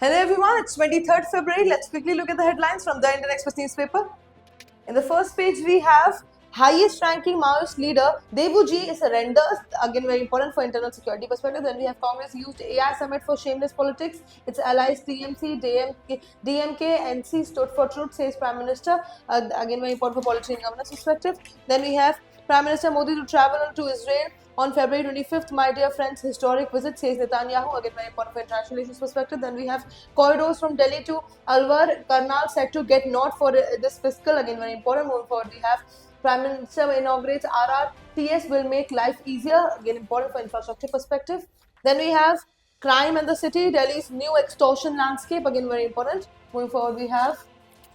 Hello everyone, it's 23rd February. Let's quickly look at the headlines from the Indian Express newspaper. In the first page, we have highest ranking Maoist leader Devuji surrenders. Again, very important for internal security perspective. Then we have Congress used AI summit for shameless politics. Its allies TMC, DMK, NC stood for truth, says Prime Minister. Again, very important for policy and governance perspective. Then we have Prime Minister Modi to travel to Israel on February 25th. My dear friends, historic visit, says Netanyahu. Again, very important for international relations perspective. Then we have corridors from Delhi to Alwar. Karnal set to get not for this fiscal. Again, very important. Moving forward, we have Prime Minister inaugurates RRTS will make life easier. Again, important for infrastructure perspective. Then we have crime in the city. Delhi's new extortion landscape. Again, very important. Moving forward, we have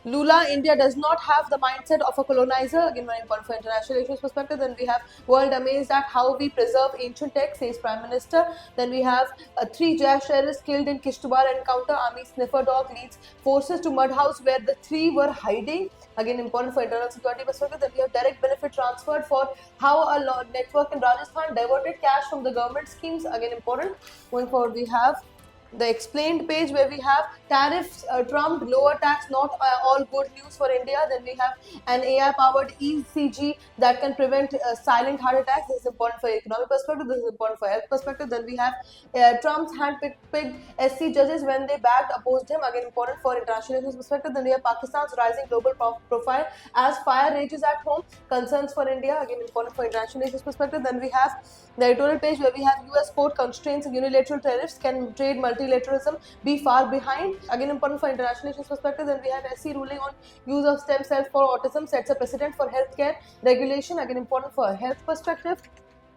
Lula, India does not have the mindset of a colonizer. Again, very important for international relations perspective. Then we have world amazed at how we preserve ancient tech, says Prime Minister. Then we have 3 Jaish terrorists killed in Kishtwar encounter. Army sniffer dog leads forces to mud house where the 3 were hiding. Again, important for internal security perspective. Then we have direct benefit transferred for how a network in Rajasthan diverted cash from the government schemes. Again, important. Going forward, we have the explained page where we have tariffs trumped, lower tax, not all good news for India. Then we have an AI powered ECG that can prevent silent heart attacks. This is important for economic perspective. This is important for health perspective. Then we have Trump's handpicked SC judges when they backed opposed him. Again, important for international relations perspective. Then we have Pakistan's rising global profile as fire rages at home. Concerns for India. Again, important for international relations perspective. Then we have the editorial page where we have US court constraints unilateral tariffs. Can trade multilateralism be far behind? Again, important for international relations perspective. Then we have SC ruling on use of stem cells for autism sets a precedent for healthcare regulation. Again, important for a health perspective.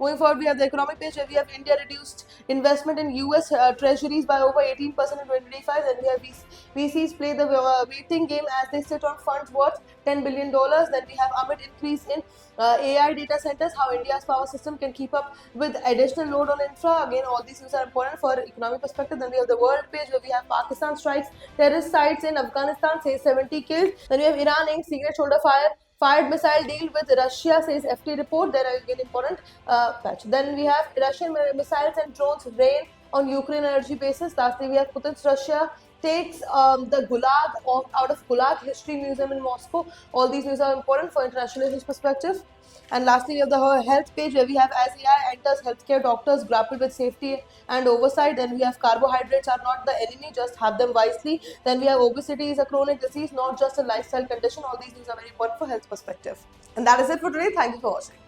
Moving forward, we have the economic page where we have India reduced investment in US treasuries by over 18% in 2025. Then we have VCs play the waiting game as they sit on funds worth $10 billion. Then we have amid increase in AI data centers, how India's power system can keep up with additional load on infra. Again, all these things are important for economic perspective. Then we have the world page where we have Pakistan strikes terrorist sites in Afghanistan, says 70 killed. Then we have Iran ink secret shoulder fired missile deal with Russia, says FT report. There are again important patch. Then we have Russian missiles and drones rain on Ukraine energy bases. Lastly, we have Putin's Russia takes the Gulag out of Gulag History Museum in Moscow. All these news are important for international relations perspective. And lastly, we have the health page where we have as AI enters healthcare, doctors grapple with safety and oversight. Then we have carbohydrates are not the enemy, just have them wisely. Then we have obesity is a chronic disease, not just a lifestyle condition. All these things are very important for health perspective. And that is it for today. Thank you for watching.